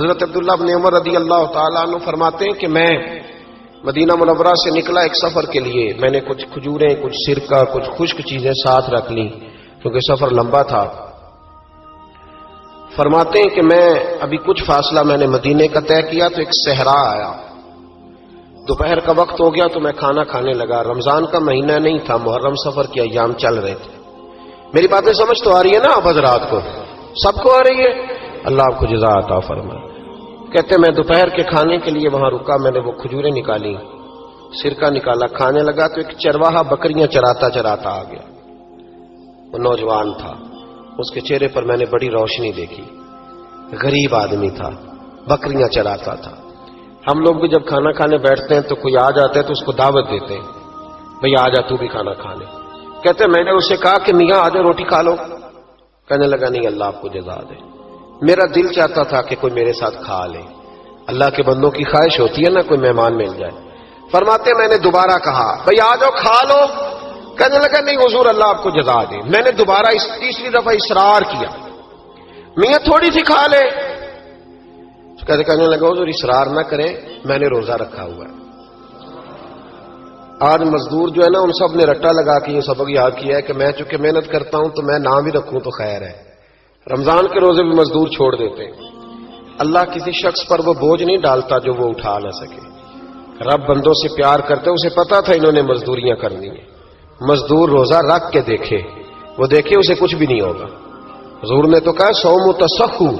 حضرت عبداللہ بن عمر رضی اللہ تعالیٰ عنہ فرماتے ہیں کہ میں مدینہ منورہ سے نکلا ایک سفر کے لیے. میں نے کچھ کھجوریں، کچھ سرکہ، کچھ خشک چیزیں ساتھ رکھ لی کیونکہ سفر لمبا تھا. فرماتے ہیں کہ میں ابھی کچھ فاصلہ میں نے مدینے کا طے کیا تو ایک صحرا آیا. دوپہر کا وقت ہو گیا تو میں کھانا کھانے لگا. رمضان کا مہینہ نہیں تھا، محرم سفر کے ایام چل رہے تھے. میری باتیں سمجھ تو آ رہی ہے نا آپ حضرات کو؟ سب کو آ رہی ہے؟ اللہ آپ کو جزا عطا فرمائے. کہتے میں دوپہر کے کھانے کے لیے وہاں رکا. میں نے وہ کھجوریں نکالی، سرکہ نکالا، کھانے لگا تو ایک چرواہا بکریاں چراتا چراتا آ گیا. وہ نوجوان تھا، اس کے چہرے پر میں نے بڑی روشنی دیکھی. غریب آدمی تھا، بکریاں چراتا تھا. ہم لوگ بھی جب کھانا کھانے بیٹھتے ہیں تو کوئی آ جاتا ہے تو اس کو دعوت دیتے ہیں، بھئی آ جا تو بھی کھانا کھانے. کہتے میں نے اسے کہا کہ میاں آ جا روٹی کھا لو. کہنے لگا نہیں، اللہ آپ کو جزا دے. میرا دل چاہتا تھا کہ کوئی میرے ساتھ کھا لے. اللہ کے بندوں کی خواہش ہوتی ہے نا کوئی مہمان مل جائے. فرماتے میں نے دوبارہ کہا بھئی آ جاؤ کھا لو. کہنے لگا نہیں حضور اللہ آپ کو جزا دے. میں نے دوبارہ تیسری دفعہ اصرار کیا، میاں تھوڑی سی کھا لے. کہنے لگا حضور اصرار نہ کریں، میں نے روزہ رکھا ہوا ہے. آج مزدور جو ہے نا ان سب نے رٹا لگا کے یہ سبق یاد کیا ہے کہ میں چونکہ محنت کرتا ہوں تو میں نہ بھی رکھوں تو خیر ہے. رمضان کے روزے بھی مزدور چھوڑ دیتے ہیں. اللہ کسی شخص پر وہ بوجھ نہیں ڈالتا جو وہ اٹھا نہ سکے. رب بندوں سے پیار کرتے، اسے پتا تھا انہوں نے مزدوریاں کرنی ہیں. مزدور روزہ رکھ کے دیکھے، وہ دیکھے اسے کچھ بھی نہیں ہوگا. حضور نے تو کہا صوم تصحو،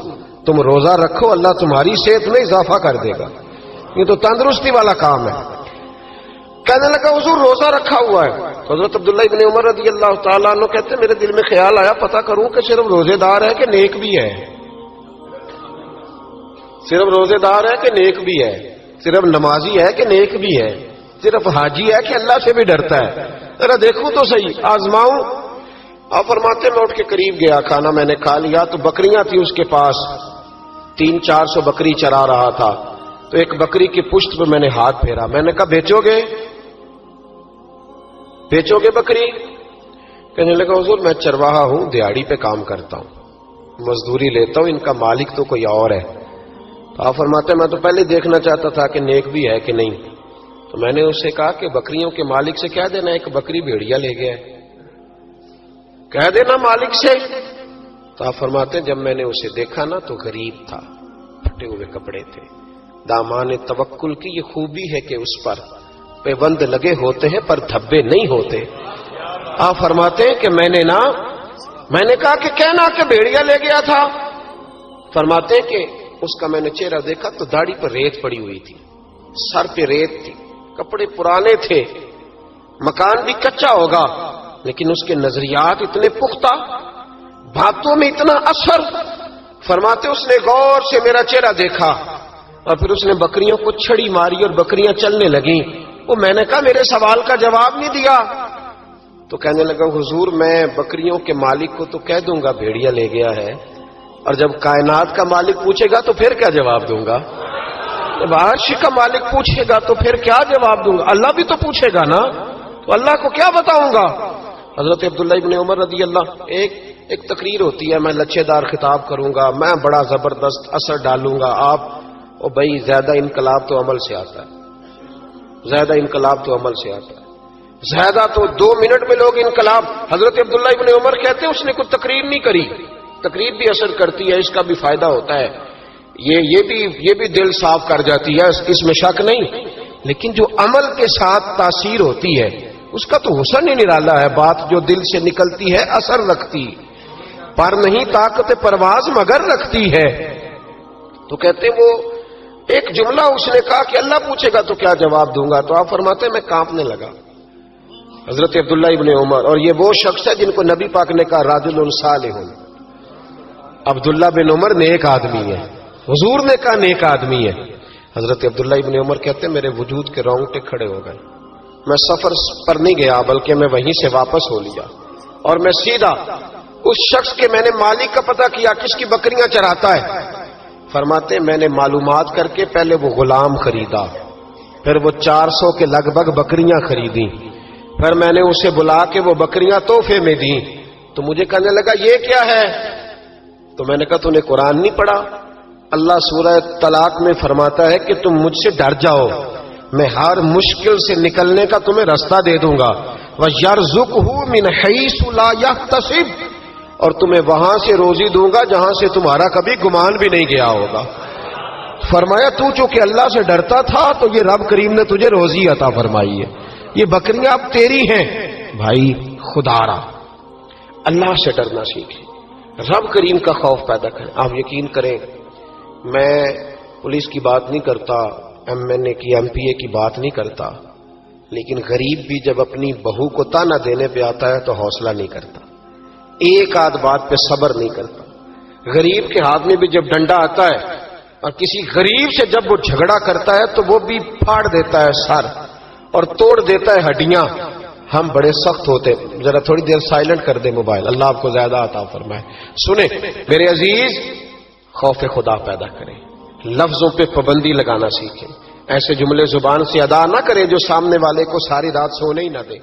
تم روزہ رکھو اللہ تمہاری صحت میں اضافہ کر دے گا. یہ تو تندرستی والا کام ہے. کہنے لگا حضور روزہ رکھا ہوا ہے. حضرت عبداللہ ابن عمر رضی اللہ تعالیٰ عنہ کہتے ہیں میرے دل میں خیال آیا پتہ کروں کہ صرف روزے دار ہے کہ نیک بھی ہے. صرف روزے دار ہے کہ نیک بھی ہے، صرف نمازی ہے کہ نیک بھی ہے، صرف حاجی ہے کہ اللہ سے بھی ڈرتا ہے. ذرا دیکھوں تو صحیح، آزماؤں. آپ فرماتے میں اٹھ کے قریب گیا، کھانا میں نے کھا لیا تو بکریاں تھی اس کے پاس. 300-400 بکری چرا رہا تھا. تو ایک بکری کی پشت پہ میں نے ہاتھ پھیرا. میں نے کہا بیچو گے بکری؟ کہنے لگا حضور میں چرواہا ہوں، دیہاڑی پہ کام کرتا ہوں، مزدوری لیتا ہوں، ان کا مالک تو کوئی اور ہے. تو آپ فرماتے میں تو پہلے دیکھنا چاہتا تھا کہ نیک بھی ہے کہ نہیں. تو میں نے اسے کہا کہ بکریوں کے مالک سے کہہ دینا ایک بکری بھیڑیا لے گیا ہے، کہہ دینا مالک سے. تو آپ فرماتے جب میں نے اسے دیکھا نا تو غریب تھا، پھٹے ہوئے کپڑے تھے. دامان توکل کی یہ خوبی ہے کہ اس پر پیوند لگے ہوتے ہیں پر دھبے نہیں ہوتے. آپ فرماتے ہیں کہ میں نے کہا کہ کہنا کہ بھیڑیا لے گیا تھا. فرماتے ہیں کہ اس کا میں نے چہرہ دیکھا تو داڑھی پر ریت پڑی ہوئی تھی، سر پہ ریت تھی، کپڑے پرانے تھے، مکان بھی کچا ہوگا لیکن اس کے نظریات اتنے پختہ، باتوں میں اتنا اثر. فرماتے اس نے غور سے میرا چہرہ دیکھا اور پھر اس نے بکریوں کو چھڑی ماری اور بکریاں چلنے لگیں. وہ میں نے کہا میرے سوال کا جواب نہیں دیا. تو کہنے لگا حضور میں بکریوں کے مالک کو تو کہہ دوں گا بھیڑیا لے گیا ہے، اور جب کائنات کا مالک پوچھے گا تو پھر کیا جواب دوں گا؟ جب عرش کا مالک پوچھے گا تو پھر کیا جواب دوں گا؟ اللہ بھی تو پوچھے گا نا، تو اللہ کو کیا بتاؤں گا؟ حضرت عبداللہ ابن عمر رضی اللہ ایک تقریر ہوتی ہے، میں لچھے دار خطاب کروں گا، میں بڑا زبردست اثر ڈالوں گا. آپ بھائی زیادہ انقلاب تو عمل سے آتا ہے، زیادہ انقلاب تو عمل سے آتا ہے. زیادہ تو 2 منٹ میں لوگ انقلاب. حضرت عبداللہ ابن عمر کہتے ہیں اس نے کوئی تقریر نہیں کری. تقریر بھی اثر کرتی ہے، اس کا بھی فائدہ ہوتا ہے، یہ بھی دل صاف کر جاتی ہے، اس میں شک نہیں. لیکن جو عمل کے ساتھ تاثیر ہوتی ہے اس کا تو حسن ہی نرالا ہے. بات جو دل سے نکلتی ہے اثر رکھتی، پر نہیں طاقت پرواز مگر رکھتی ہے. تو کہتے وہ ایک جملہ اس نے کہا کہ اللہ پوچھے گا تو کیا جواب دوں گا. تو آپ فرماتے میں کانپنے لگا. حضرت عبداللہ ابن عمر، اور یہ وہ شخص ہے جن کو نبی پاک نے کہا راجل صالح. عبداللہ بن عمر نیک آدمی ہے، حضور نے کہا نیک آدمی ہے. حضرت عبداللہ ابن عمر کہتے میرے وجود کے رونگٹے کھڑے ہو گئے. میں سفر پر نہیں گیا بلکہ میں وہیں سے واپس ہو لیا اور میں سیدھا اس شخص کے میں نے مالک کا پتہ کیا کس کی بکریاں چراتا ہے. فرماتے میں نے معلومات کر کے پہلے وہ غلام خریدا، پھر وہ 400 کے لگ بھگ بکریاں خریدی، پھر میں نے اسے بلا کے وہ بکریاں تحفے میں دیں. تو مجھے کہنے لگا یہ کیا ہے؟ تو میں نے کہا تو نے قرآن نہیں پڑھا؟ اللہ سورہ طلاق میں فرماتا ہے کہ تم مجھ سے ڈر جاؤ، میں ہر مشکل سے نکلنے کا تمہیں راستہ دے دوں گا، وَيَرْزُقْهُ مِنْ حَيْثُ لَا يَحْتَسِبُ، اور تمہیں وہاں سے روزی دوں گا جہاں سے تمہارا کبھی گمان بھی نہیں گیا ہوگا۔ فرمایا تو چونکہ اللہ سے ڈرتا تھا تو یہ رب کریم نے تجھے روزی عطا فرمائی ہے، یہ بکریاں اب تیری ہیں۔ بھائی خدا را اللہ سے ڈرنا سیکھیں، رب کریم کا خوف پیدا کریں۔ آپ یقین کریں، میں پولیس کی بات نہیں کرتا، ایم این اے کی ایم پی اے کی بات نہیں کرتا، لیکن غریب بھی جب اپنی بہو کو تانا دینے پہ آتا ہے تو حوصلہ نہیں کرتا، ایک آدھ بات پہ صبر نہیں کرتا۔ غریب کے ہاتھ میں بھی جب ڈنڈا آتا ہے اور کسی غریب سے جب وہ جھگڑا کرتا ہے تو وہ بھی پھاڑ دیتا ہے سر اور توڑ دیتا ہے ہڈیاں۔ ہم بڑے سخت ہوتے، ذرا تھوڑی دیر سائلنٹ کر دے موبائل، اللہ آپ کو زیادہ عطا فرمائے۔ سنیں میرے عزیز، خوف خدا پیدا کریں، لفظوں پہ پابندی لگانا سیکھیں، ایسے جملے زبان سے ادا نہ کریں جو سامنے والے کو ساری رات سونے ہی نہ دیں۔